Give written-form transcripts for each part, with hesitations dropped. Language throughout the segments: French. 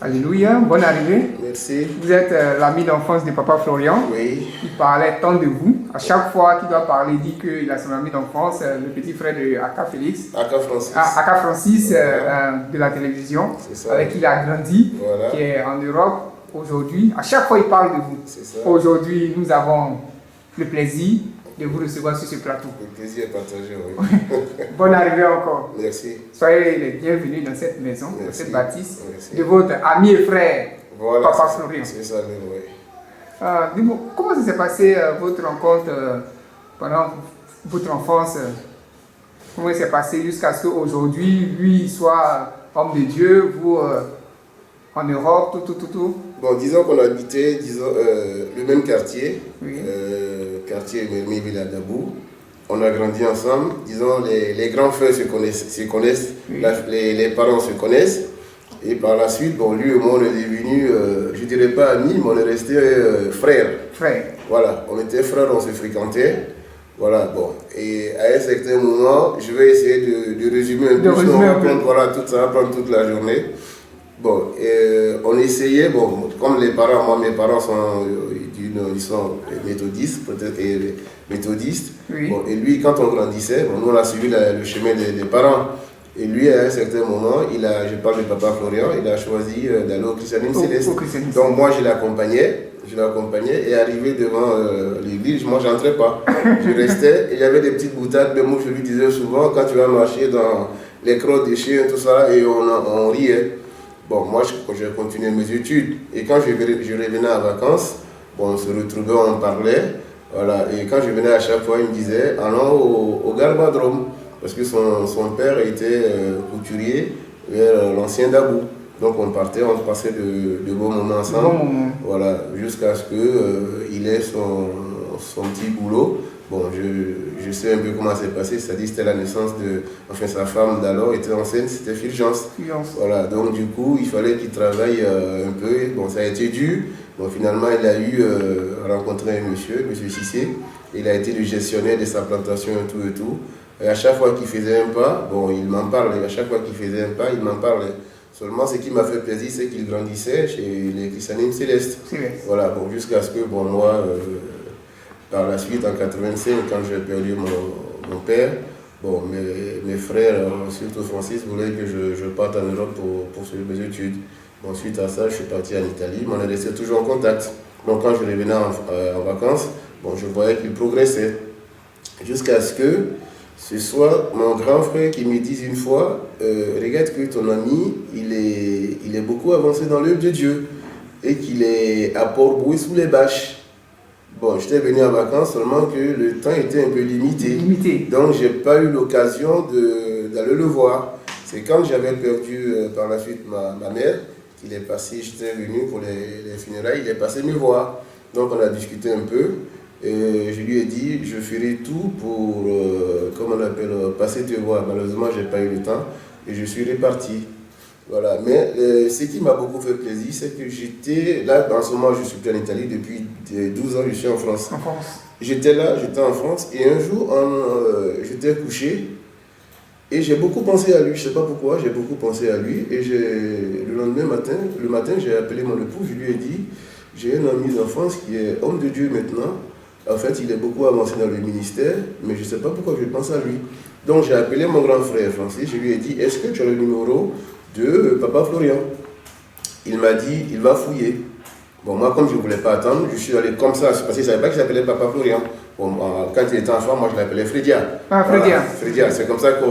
Alléluia, bonne arrivée. Merci. Vous êtes l'ami d'enfance de Papa Florian. Oui. Il parlait tant de vous. À chaque fois qu'il doit parler, il dit qu'il a son ami d'enfance, le petit frère de Aka Félix. Aka Francis. Aka Francis Voilà. de la télévision, Ça. avec qui il a grandi, Voilà. qui est en Europe aujourd'hui. À chaque fois, il parle de vous. C'est ça. Aujourd'hui, nous avons le plaisir de vous recevoir sur ce plateau. Le plaisir est partagé, oui. Bonne arrivée encore. Merci. Soyez les bienvenus dans cette maison, Merci. dans cette bâtisse, Merci. de votre ami et frère, Voilà. Papa Florian. C'est ça, même, oui. Dis-moi, comment ça s'est passé votre rencontre pendant votre enfance Comment il s'est passé jusqu'à ce qu'aujourd'hui, lui, soit homme de Dieu, vous en Europe, tout. Bon, disons qu'on habitait le même quartier, Oui. quartier Villa Dabou. On a grandi ensemble. Disons, les grands frères se connaissent, Oui. les parents se connaissent. Et par la suite, bon, lui et moi, on est devenus, je dirais pas amis, mais on est restés frères. Frère. Voilà, on était frères, on se fréquentait. Voilà, bon. Et à un certain moment, je vais essayer de résumer un peu. Sinon, on va prendre, voilà, tout ça, prendre toute la journée. Bon, on essayait, bon, comme mes parents sont, ils sont méthodistes, peut-être méthodistes. Oui. Bon, et lui, quand on grandissait, bon, nous on a suivi le chemin des parents. Et lui, à un certain moment, je parle de Papa Florian, il a choisi d'aller au Christianisme Céleste. Donc moi, je l'accompagnais, et arrivé devant l'église, moi, je n'entrais pas. Je restais, et il y avait des petites boutades, mais moi, je lui disais souvent, quand tu vas marcher dans les crottes des chiens, tout ça, et on riait. Bon, moi, je continuais mes études, et quand je revenais en vacances, bon, on se retrouvait, on parlait, voilà, et quand je venais à chaque fois, il me disait, allons au Garbadrome. Parce que son père était couturier vers l'ancien Dabou. Donc on passait de bons moments ensemble. Voilà, jusqu'à ce qu'il ait son petit boulot. Bon, je sais un peu comment c'est passé, c'est-à-dire c'était la naissance sa femme d'alors était enceinte, c'était Fulgence. Voilà, donc du coup, il fallait qu'il travaille un peu. Bon, ça a été dur. Bon, finalement, il a rencontré un monsieur Cissé. Il a été le gestionnaire de sa plantation et tout. Et à chaque fois qu'il faisait un pas, bon, il m'en parlait. À chaque fois qu'il faisait un pas, il m'en parlait. Seulement, ce qui m'a fait plaisir, c'est qu'il grandissait chez les Christianisme Céleste. Voilà, bon, jusqu'à ce que, bon, moi, par la suite, en 85, quand j'ai perdu mon père, bon, mes frères, surtout Francis, voulaient que je parte en Europe pour suivre mes études. Bon, suite à ça, je suis parti en Italie, mais on est resté toujours en contact. Donc, quand je revenais en vacances, bon, je voyais qu'il progressait. Jusqu'à ce que ce soit mon grand frère qui me dise une fois, regarde que ton ami, il est beaucoup avancé dans l'œuvre de Dieu et qu'il est à Port-Bouet sous les bâches. Bon, j'étais venu en vacances, seulement que le temps était un peu limité. Donc, je n'ai pas eu l'occasion d'aller le voir. C'est quand j'avais perdu par la suite ma mère qu'il est passé, j'étais venu pour les funérailles, il est passé me voir. Donc, on a discuté un peu. Et je lui ai dit, je ferai tout pour, passer te voir. Malheureusement, je n'ai pas eu le temps et je suis reparti. Voilà. Mais ce qui m'a beaucoup fait plaisir, c'est que j'étais là, en ce moment, je suis plus en Italie, depuis 12 ans, je suis en France. J'étais en France, et un jour, j'étais couché et j'ai beaucoup pensé à lui. Je ne sais pas pourquoi, j'ai beaucoup pensé à lui. Et le matin, j'ai appelé mon époux, je lui ai dit, j'ai un ami d'enfance qui est homme de Dieu maintenant. En fait, il est beaucoup avancé dans le ministère, mais je ne sais pas pourquoi je pense à lui. Donc, j'ai appelé mon grand frère Francis, je lui ai dit, est-ce que tu as le numéro de Papa Florian? Il m'a dit, il va fouiller. Bon, moi, comme je ne voulais pas attendre, je suis allé comme ça, parce que je ne savais pas qu'il s'appelait Papa Florian. Bon, quand il était enfant, moi, je l'appelais Frédia. Frédia. Frédia, c'est comme ça que,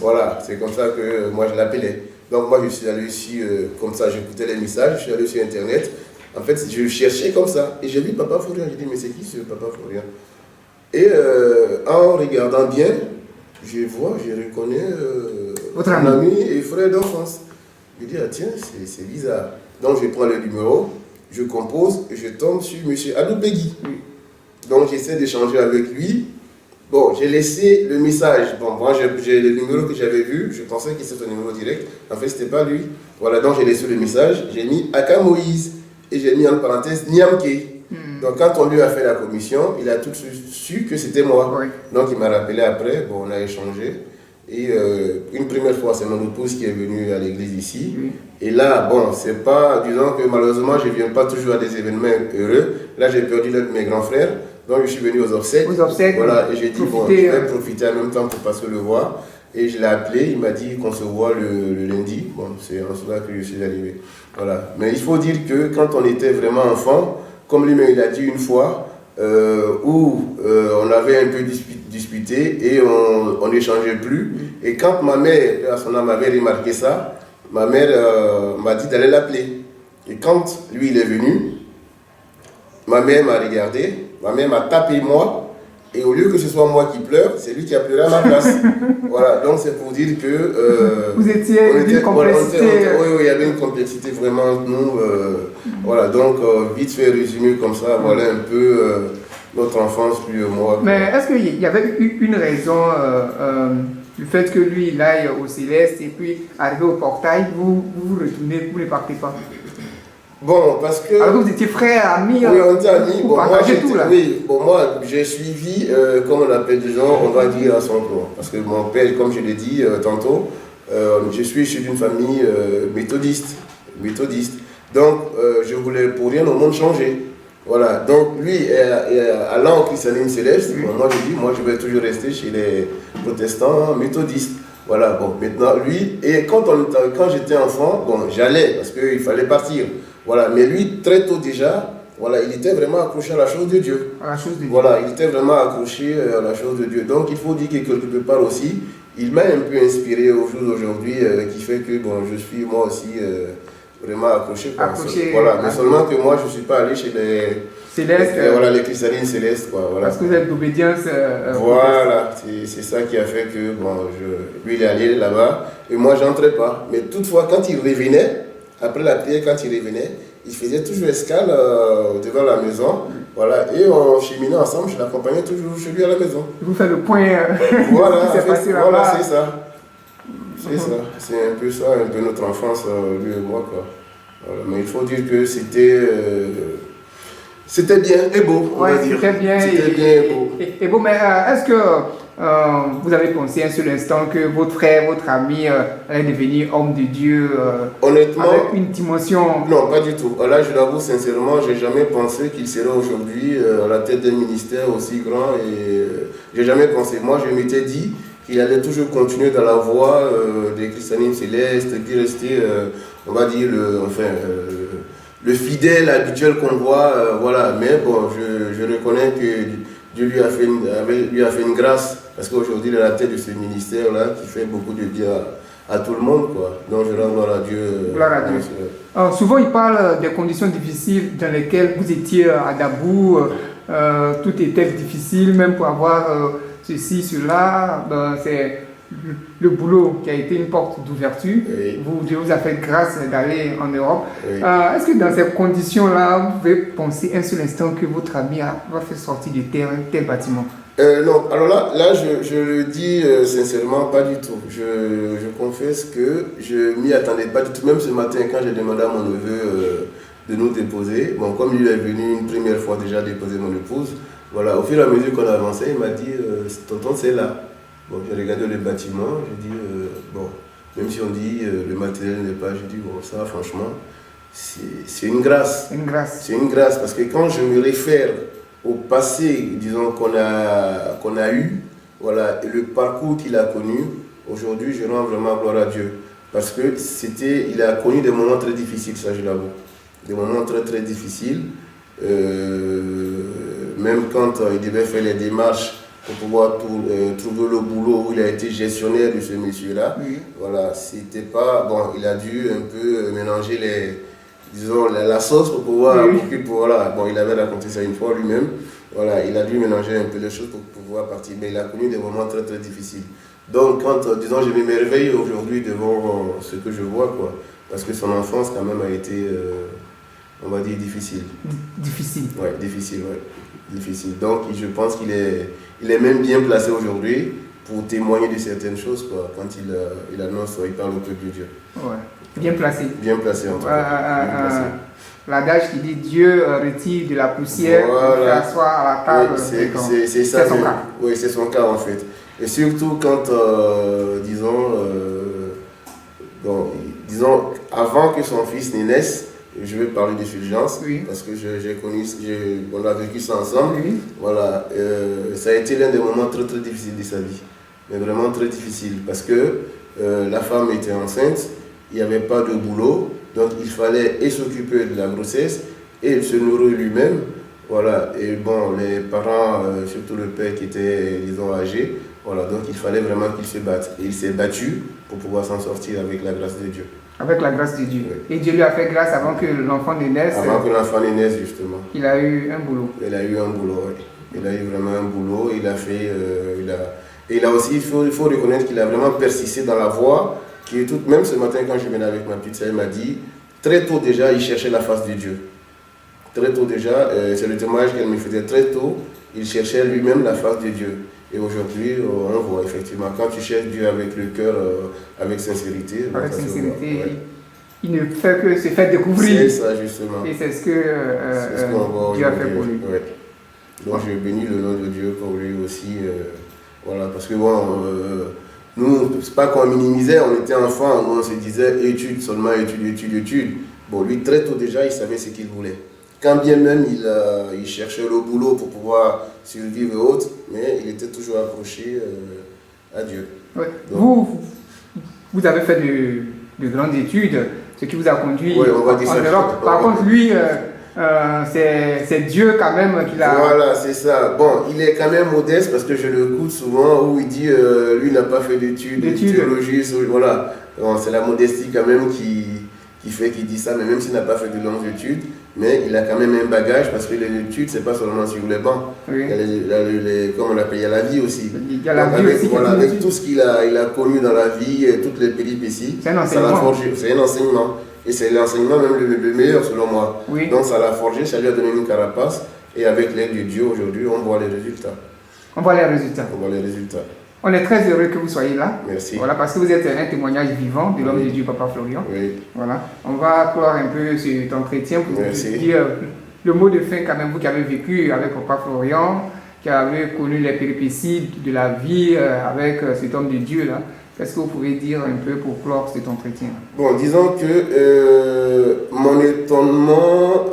voilà, c'est comme ça que moi, je l'appelais. Donc, moi, je suis allé ici, comme ça, j'écoutais les messages, je suis allé sur Internet. En fait, je cherchais comme ça, et j'ai vu Papa Florian, j'ai dit, mais c'est qui ce Papa Florian? Et en regardant bien, je reconnais votre mon ami et frère d'enfance. Je dis, ah tiens, c'est bizarre. Donc je prends le numéro, je compose, et je tombe sur M. Adoubegui. Donc j'essaie d'échanger avec lui. Bon, j'ai laissé le message. Bon, moi, j'ai le numéro que j'avais vu, je pensais que c'était un numéro direct. En fait, ce n'était pas lui. Voilà, donc j'ai laissé le message, j'ai mis Aka Moïse. Et j'ai mis en parenthèse Niamke. Donc quand on lui a fait la commission, il a tout de suite su que c'était moi. Donc il m'a rappelé après, bon, on a échangé. Et une première fois, c'est mon épouse qui est venue à l'église ici. Et là, bon, c'est pas, disons que malheureusement, je ne viens pas toujours à des événements heureux. Là, j'ai perdu l'un de mes grands frères. Donc, je suis venu aux obsèques. Voilà, et j'ai dit, bon, je vais profiter en même temps pour passer le voir. Et je l'ai appelé, il m'a dit qu'on se voit le lundi. Bon, c'est en cela que je suis arrivé. Voilà. Mais il faut dire que quand on était vraiment enfant, comme lui-même il a dit une fois, où on avait un peu disputé et on n'échangeait plus. Et quand ma mère, à son âme, avait remarqué ça, ma mère m'a dit d'aller l'appeler. Et quand lui il est venu, ma mère m'a regardé, ma mère m'a tapé moi. Et au lieu que ce soit moi qui pleure, c'est lui qui a pleuré à ma place. Voilà, donc c'est pour dire que... vous étiez une complexité. Oui, il y avait une complexité vraiment entre nous. Voilà, donc vite fait résumé comme ça, voilà un peu notre enfance, lui et moi. Mais est-ce qu'il y avait une raison du fait que lui, il aille au céleste et puis arrivé au portail, vous retournez, vous ne partez pas? Bon, parce que... Alors vous étiez frères, amis. Oui, on était amis. Bon, moi, j'ai suivi, comme on appelle des gens, on va dire à son tour. Parce que mon père, comme je l'ai dit tantôt, je suis issu d'une famille méthodiste. Donc, je voulais pour rien au monde changer. Voilà, donc lui, allant au christianisme céleste, bon, moi je dis, moi je vais toujours rester chez les protestants méthodistes. Voilà, bon, maintenant lui, et quand j'étais enfant, bon, j'allais parce qu'il fallait partir. Voilà, mais lui, très tôt déjà, voilà, il était vraiment accroché à la chose de Dieu. Voilà, il était vraiment accroché à la chose de Dieu. Donc il faut dire que quelque part aussi, il m'a un peu inspiré au jour d'aujourd'hui, qui fait que bon, je suis moi aussi vraiment accroché. Voilà, mais seulement que moi je ne suis pas allé chez les célestes. Voilà, les christianismes célestes. Quoi, voilà. Parce que vous êtes d'obédience. Voilà, c'est ça qui a fait que bon, lui il est allé là-bas et moi j'entrais pas. Mais toutefois, quand il revenait, après la prière, quand il revenait, il faisait toujours escale devant la maison. Voilà, et on cheminait ensemble, je l'accompagnais toujours chez lui à la maison. Vous faites le point. Voilà, c'est ça. C'est ça. C'est un peu ça, un peu notre enfance, lui et moi. Quoi. Voilà, mais il faut dire que c'était bien et beau. Oui, c'était bien et beau. Et beau, mais est-ce que vous avez pensé un seul instant que votre frère, votre ami allait devenir homme de Dieu honnêtement, avec une dimension? Non, pas du tout. Là, je l'avoue sincèrement, je n'ai jamais pensé qu'il serait aujourd'hui à la tête d'un ministère aussi grand. Et j'ai jamais pensé. Moi, je m'étais dit qu'il allait toujours continuer dans la voie des christianismes célestes et puis rester, on va dire, le fidèle habituel qu'on voit. Voilà. Mais bon, je reconnais que Dieu lui a fait une grâce. Parce qu'aujourd'hui, il est à la tête de ce ministère-là qui fait beaucoup de bien à tout le monde. Quoi. Donc, je rends gloire à Dieu. Gloire à Dieu. Souvent, il parle des conditions difficiles dans lesquelles vous étiez à Dabou. Tout était difficile, même pour avoir ceci, cela. C'est le boulot qui a été une porte d'ouverture. Oui. Dieu vous a fait grâce d'aller en Europe. Oui. Est-ce que dans ces conditions-là, vous pouvez penser un seul instant que votre ami va faire sortir de terre un tel bâtiment? Non, alors là je le dis sincèrement, pas du tout. Je confesse que je m'y attendais pas du tout. Même ce matin, quand j'ai demandé à mon neveu de nous déposer, bon, comme lui est venu une première fois déjà déposer mon épouse, voilà, au fur et à mesure qu'on avançait, il m'a dit tonton, c'est là. Bon, j'ai regardé le bâtiment, j'ai dit bon, même si on dit le matériel n'est pas, j'ai dit bon, ça franchement, c'est une grâce. C'est une grâce parce que quand je me réfère au passé, disons, qu'on a eu, voilà, et le parcours qu'il a connu, aujourd'hui, je rends vraiment gloire à Dieu. Parce que il a connu des moments très difficiles, ça je l'avoue. Des moments très très difficiles. Même quand il devait faire les démarches pour pouvoir trouver le boulot où il a été gestionnaire de ce monsieur-là, voilà, c'était pas... Bon, il a dû un peu mélanger la sauce pour pouvoir... Voilà, bon, il avait raconté ça une fois lui-même. Voilà, il a dû mélanger un peu les choses pour pouvoir partir. Mais il a connu des moments très très difficiles. Donc, quand, disons, je m'émerveille aujourd'hui devant ce que je vois, quoi. Parce que son enfance, quand même, a été, on va dire, difficile. Difficile. Oui, difficile, oui. Difficile. Donc, je pense qu'il est même bien placé aujourd'hui pour témoigner de certaines choses, quoi, quand il annonce, il parle au peuple de Dieu. Ouais. Bien placé. Bien placé, en tout cas. L'adage qui dit Dieu retire de la poussière pour s'asseoir à la table. Oui, c'est ça. C'est son cas. Oui, c'est son cas, en fait. Et surtout quand, disons, avant que son fils ne naisse, je vais parler de Fulgence, oui. parce que on a vécu ça ensemble. Oui. Voilà, ça a été l'un des moments très très difficiles de sa vie. Mais vraiment très difficile, parce que la femme était enceinte, il n'y avait pas de boulot, donc il fallait et s'occuper de la grossesse et se nourrir lui-même. Voilà, et bon, les parents, surtout le père qui était, disons, âgé, voilà, donc il fallait vraiment qu'il se batte. Et il s'est battu pour pouvoir s'en sortir avec la grâce de Dieu. Avec la grâce de Dieu. Oui. Et Dieu lui a fait grâce avant que l'enfant ne naisse. Avant que l'enfant ne naisse, justement. Il a eu un boulot. Il a eu un boulot, oui. Il a eu vraiment un boulot. Il a fait, il a aussi, il faut reconnaître qu'il a vraiment persisté dans la voie qui est toute. Même ce matin, quand je venais avec ma petite sœur, elle m'a dit, très tôt déjà, il cherchait la face de Dieu. Très tôt déjà, c'est le témoignage qu'elle me faisait très tôt, il cherchait lui-même la face de Dieu. Et aujourd'hui, on voit effectivement, quand tu cherches Dieu avec le cœur, avec sincérité. Avec sincérité, ouais. Il ne fait que se faire découvrir. C'est ça, justement. Et c'est ce que Dieu a fait pour lui. Ouais. Donc je bénis le nom de Dieu pour lui aussi. Voilà, parce que bon, nous, c'est pas qu'on minimisait, on était enfants, nous on se disait études, seulement études. Bon, lui, très tôt déjà, il savait ce qu'il voulait. Quand bien même il cherchait le boulot pour pouvoir survivre et autres, mais il était toujours accroché à Dieu. Ouais. Vous avez fait de grandes études, ce qui vous a conduit en Europe. Par contre, lui, c'est Dieu quand même qui l'a... Voilà, c'est ça. Bon, il est quand même modeste parce que je le écoute souvent où il dit lui n'a pas fait d'études, de théologie. Voilà, bon, c'est la modestie quand même qui fait qu'il dit ça, mais même s'il n'a pas fait de longues études, mais il a quand même un bagage parce que les études, c'est pas seulement sur les bancs. Oui. Il y a comme on l'appelle, il y a la vie aussi. Il y a la vie aussi. Voilà, avec tout ce qu'il a connu dans la vie, toutes les péripéties, c'est un enseignement. C'est un enseignement. Et c'est l'enseignement même le meilleur selon moi. Oui. Donc ça l'a forgé, ça lui a donné une carapace. Et avec l'aide de Dieu, aujourd'hui, on voit les résultats. On voit les résultats. On voit les résultats. On est très heureux que vous soyez là. Merci. Voilà, parce que vous êtes un témoignage vivant de l'homme de Dieu, Papa Florian. Oui. Voilà. On va clore un peu cet entretien pour vous dire le mot de fin quand même, vous qui avez vécu avec Papa Florian, qui avez connu les péripéties de la vie avec cet homme de Dieu là. Qu'est-ce que vous pouvez dire un peu pour clore cet entretien? Bon, disons que mon étonnement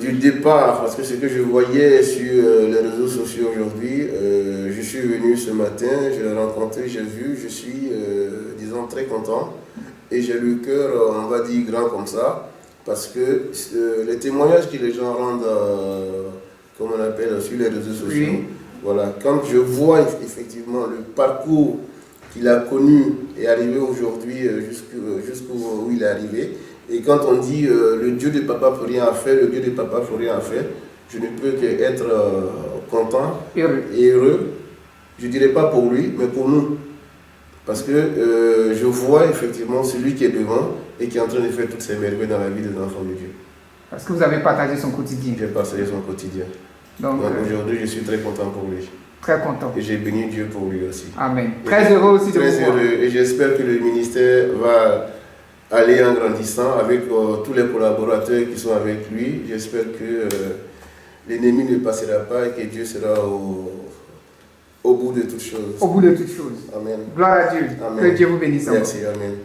du départ, parce que ce que je voyais sur les réseaux sociaux aujourd'hui, je suis venu ce matin, je l'ai rencontré, j'ai vu, je suis, disons, très content. Et j'ai le cœur, on va dire, grand comme ça, parce que les témoignages que les gens rendent, comme on appelle, sur les réseaux sociaux, oui. Voilà, quand je vois effectivement le parcours qu'il a connu et arrivé aujourd'hui jusqu'où il est arrivé. Et quand on dit le Dieu de Papa Florian a fait, le Dieu de Papa Florian a fait, je ne peux qu'être content et heureux. Je ne dirais pas pour lui, mais pour nous. Parce que je vois effectivement celui qui est devant et qui est en train de faire toutes ces merveilles dans la vie des enfants de Dieu. Parce que vous avez partagé son quotidien. J'ai partagé son quotidien. Donc aujourd'hui, je suis très content pour lui. Très content. Et j'ai béni Dieu pour lui aussi. Amen. Très heureux aussi de vous voir. Très heureux. Et j'espère que le ministère va aller en grandissant avec tous les collaborateurs qui sont avec lui. J'espère que l'ennemi ne passera pas et que Dieu sera au bout de toutes choses. Au bout de toutes choses. Amen. Gloire à Dieu. Amen. Que Dieu vous bénisse. Merci. Amen.